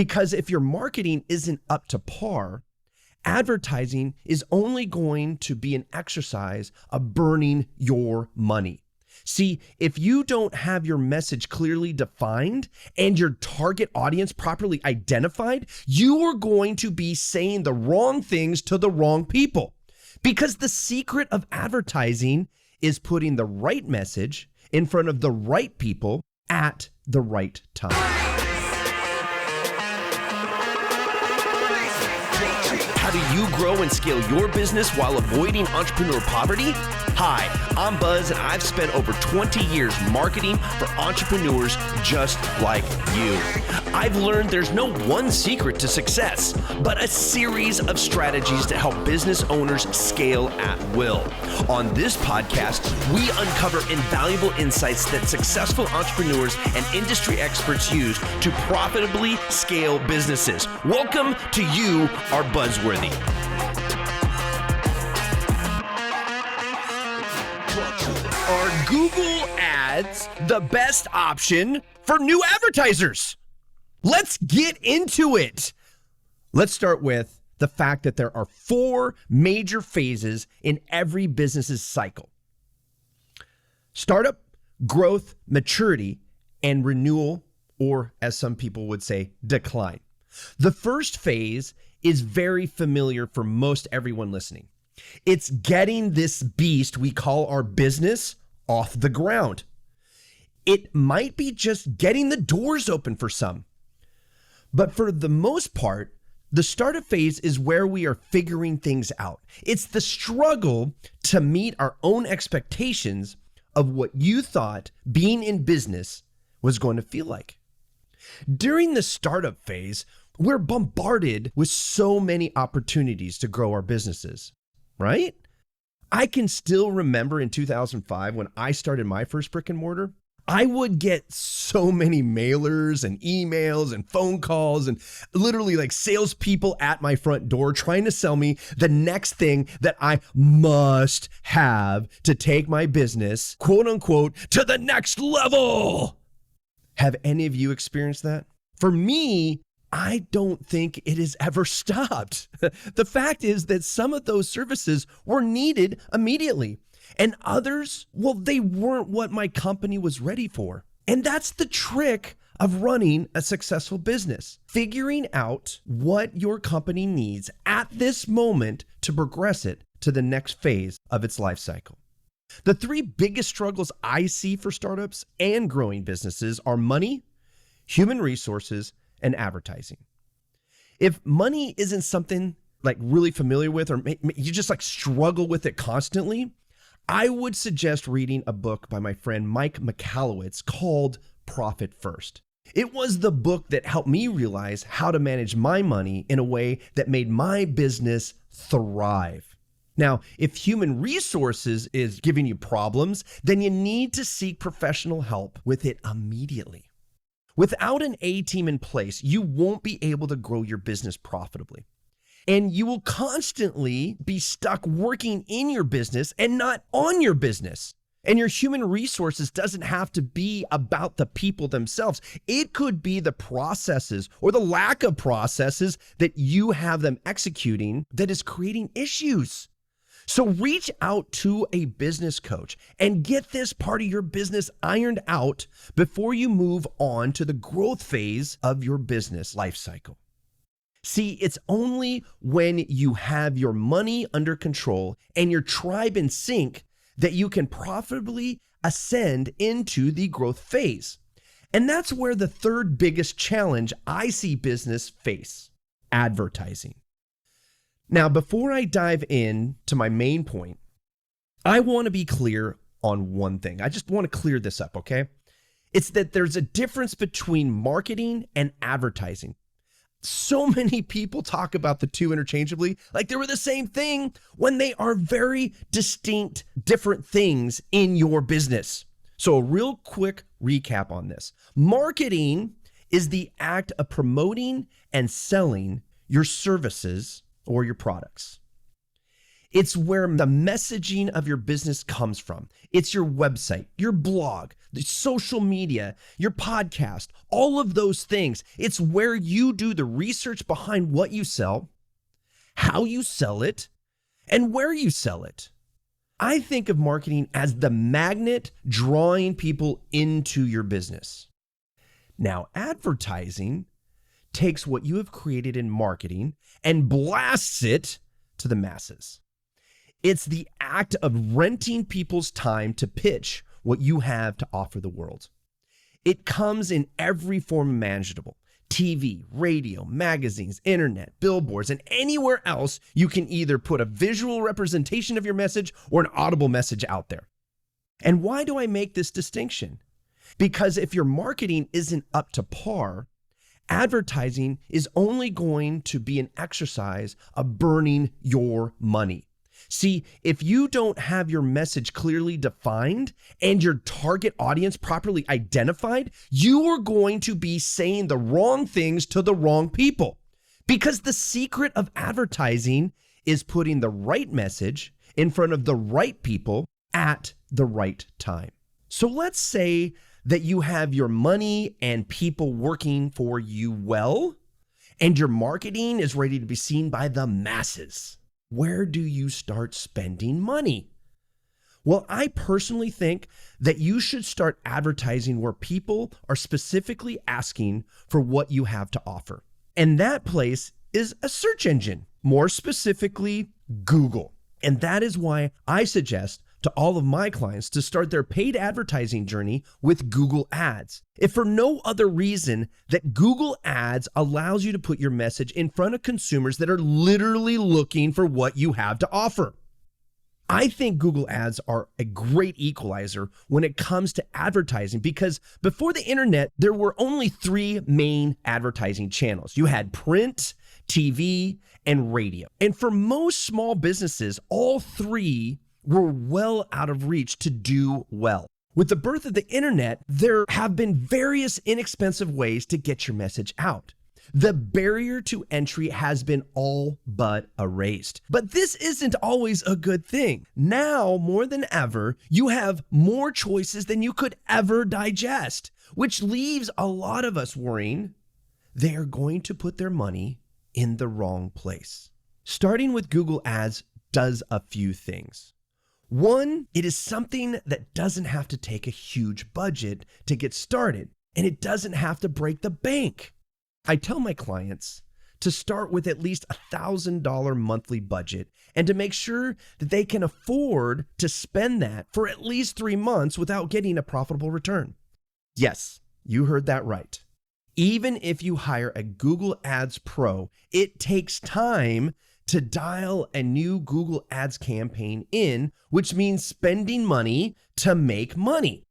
Because if your marketing isn't up to par, advertising is only going to be an exercise of burning your money. See, if you don't have your message clearly defined and your target audience properly identified, you are going to be saying the wrong things to the wrong people. Because the secret of advertising is putting the right message in front of the right people at the right time. How do you grow and scale your business while avoiding entrepreneur poverty? Hi, I'm Buzz, and I've spent over 20 years marketing for entrepreneurs just like you. I've learned there's no one secret to success, but a series of strategies to help business owners scale at will. On this podcast, we uncover invaluable insights that successful entrepreneurs and industry experts use to profitably scale businesses. Welcome to You Are Buzzworthy. Are Google ads the best option for new advertisers? Let's get into it. Let's start with the fact that there are 4 major phases in every business's cycle: startup, growth, maturity, and renewal, or as some people would say, decline. The first phase is very familiar for most everyone listening. It's getting this beast we call our business off the ground. It might be just getting the doors open for some. But for the most part, the startup phase is where we are figuring things out. It's the struggle to meet our own expectations of what you thought being in business was going to feel like. During the startup phase, we're bombarded with so many opportunities to grow our businesses, right? I can still remember in 2005 when I started my first brick and mortar, I would get so many mailers and emails and phone calls and literally like salespeople at my front door trying to sell me the next thing that I must have to take my business, quote unquote, to the next level. Have any of you experienced that? For me, I don't think it has ever stopped. The fact is that some of those services were needed immediately, and others, well, they weren't what my company was ready for. And that's the trick of running a successful business, figuring out what your company needs at this moment to progress it to the next phase of its life cycle. The 3 biggest struggles I see for startups and growing businesses are money, human resources, and advertising. If money isn't something like really familiar with, or you just like struggle with it constantly, I would suggest reading a book by my friend Mike Michalowicz called Profit First. It was the book that helped me realize how to manage my money in a way that made my business thrive. Now, if human resources is giving you problems, then you need to seek professional help with it immediately. Without an A team in place, you won't be able to grow your business profitably. And you will constantly be stuck working in your business and not on your business. And your human resources doesn't have to be about the people themselves. It could be the processes or the lack of processes that you have them executing that is creating issues. So reach out to a business coach and get this part of your business ironed out before you move on to the growth phase of your business life cycle. See, it's only when you have your money under control and your tribe in sync that you can profitably ascend into the growth phase. And that's where the 3rd biggest challenge I see business face: advertising. Now, before I dive in to my main point, I want to be clear on one thing. I just want to clear this up, okay? It's that there's a difference between marketing and advertising. So many people talk about the two interchangeably, like they were the same thing, when they are very distinct, different things in your business. So a real quick recap on this. Marketing is the act of promoting and selling your services or your products. It's where the messaging of your business comes from. It's your website, your blog, the social media, your podcast, all of those things. It's where you do the research behind what you sell, how you sell it, and where you sell it. I think of marketing as the magnet drawing people into your business. Now, advertising takes what you have created in marketing and blasts it to the masses. It's the act of renting people's time to pitch what you have to offer the world. It comes in every form imaginable: TV, radio, magazines, internet, billboards, and anywhere else you can either put a visual representation of your message or an audible message out there. And why do I make this distinction? Because if your marketing isn't up to par, advertising is only going to be an exercise of burning your money. See, if you don't have your message clearly defined and your target audience properly identified, you are going to be saying the wrong things to the wrong people. Because the secret of advertising is putting the right message in front of the right people at the right time. So let's say that you have your money and people working for you well, and your marketing is ready to be seen by the masses. Where do you start spending money? Well, I personally think that you should start advertising where people are specifically asking for what you have to offer. And that place is a search engine, more specifically Google. And that is why I suggest to all of my clients to start their paid advertising journey with Google Ads. If for no other reason that Google Ads allows you to put your message in front of consumers that are literally looking for what you have to offer. I think Google Ads are a great equalizer when it comes to advertising, because before the internet, there were only 3 main advertising channels. You had print, TV, and radio. And for most small businesses, all 3 were well out of reach to do well. With the birth of the internet, there have been various inexpensive ways to get your message out. The barrier to entry has been all but erased. But this isn't always a good thing. Now, more than ever, you have more choices than you could ever digest, which leaves a lot of us worrying they are going to put their money in the wrong place. Starting with Google Ads does a few things. One, it is something that doesn't have to take a huge budget to get started, and it doesn't have to break the bank. I tell my clients to start with at least $1,000 monthly budget and to make sure that they can afford to spend that for at least 3 months without getting a profitable return. Yes, you heard that right. Even if you hire a Google Ads Pro, it takes time to dial a new Google Ads campaign in, which means spending money to make money.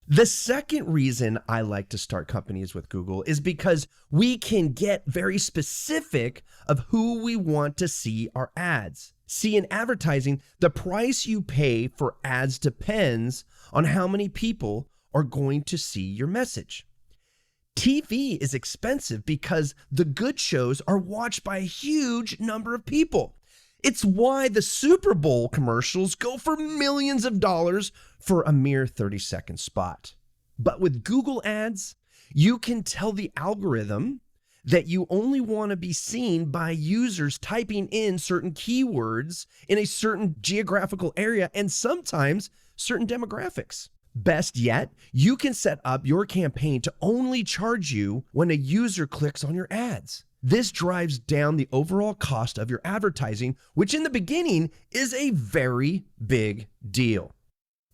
The second reason I like to start companies with Google is because we can get very specific of who we want to see our ads. See, in advertising, the price you pay for ads depends on how many people are going to see your message. TV is expensive because the good shows are watched by a huge number of people. It's why the Super Bowl commercials go for millions of dollars for a mere 30-second spot. But with Google Ads, you can tell the algorithm that you only want to be seen by users typing in certain keywords in a certain geographical area and sometimes certain demographics. Best yet, you can set up your campaign to only charge you when a user clicks on your ads. This drives down the overall cost of your advertising, which in the beginning is a very big deal.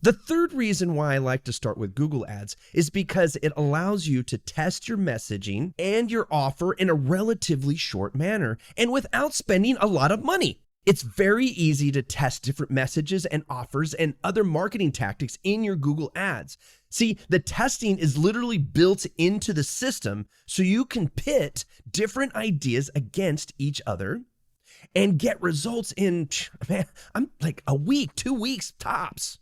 The third reason why I like to start with Google Ads is because it allows you to test your messaging and your offer in a relatively short manner and without spending a lot of money. It's very easy to test different messages and offers and other marketing tactics in your Google Ads. See, the testing is literally built into the system so you can pit different ideas against each other and get results in, I'm like a week, 2 weeks tops.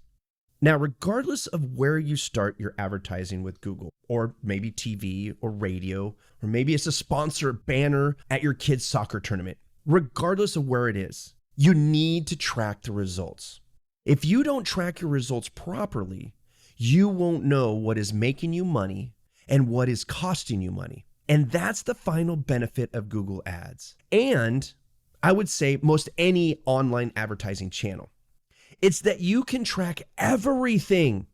Now, regardless of where you start your advertising with Google, or maybe TV or radio, or maybe it's a sponsor banner at your kid's soccer tournament, regardless of where it is, You need to track the results. If you don't track your results properly, you won't know what is making you money and what is costing you money. And that's the final benefit of Google Ads. And I would say most any online advertising channel. It's that you can track everything.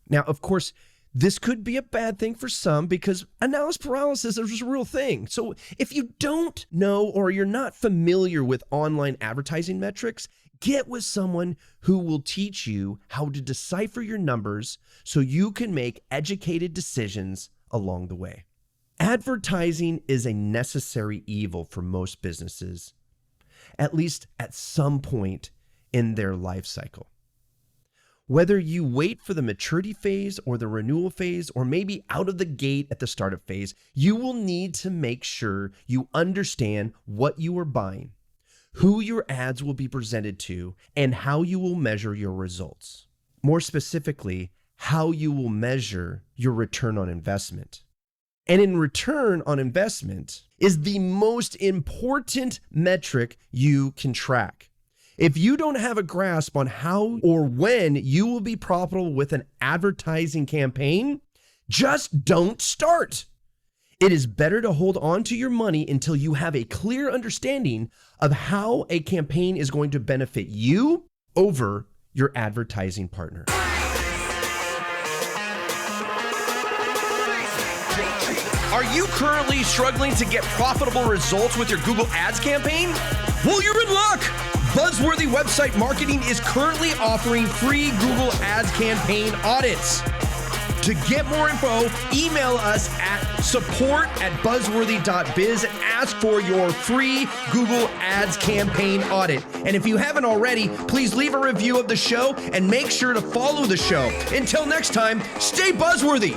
Now, of course, this could be a bad thing for some because analysis paralysis is a real thing. So if you don't know or you're not familiar with online advertising metrics, get with someone who will teach you how to decipher your numbers so you can make educated decisions along the way. Advertising is a necessary evil for most businesses, at least at some point in their life cycle. Whether you wait for the maturity phase or the renewal phase, or maybe out of the gate at the startup phase, you will need to make sure you understand what you are buying, who your ads will be presented to, and how you will measure your results. More specifically, how you will measure your return on investment. And in return on investment is the most important metric you can track. If you don't have a grasp on how or when you will be profitable with an advertising campaign, just don't start. It is better to hold on to your money until you have a clear understanding of how a campaign is going to benefit you over your advertising partner. Are you currently struggling to get profitable results with your Google Ads campaign? Well, you're in luck. Buzzworthy Website Marketing is currently offering free Google Ads campaign audits. To get more info, email us at support@buzzworthy.biz and ask for your free Google Ads campaign audit. And if you haven't already, please leave a review of the show and make sure to follow the show. Until next time, stay buzzworthy.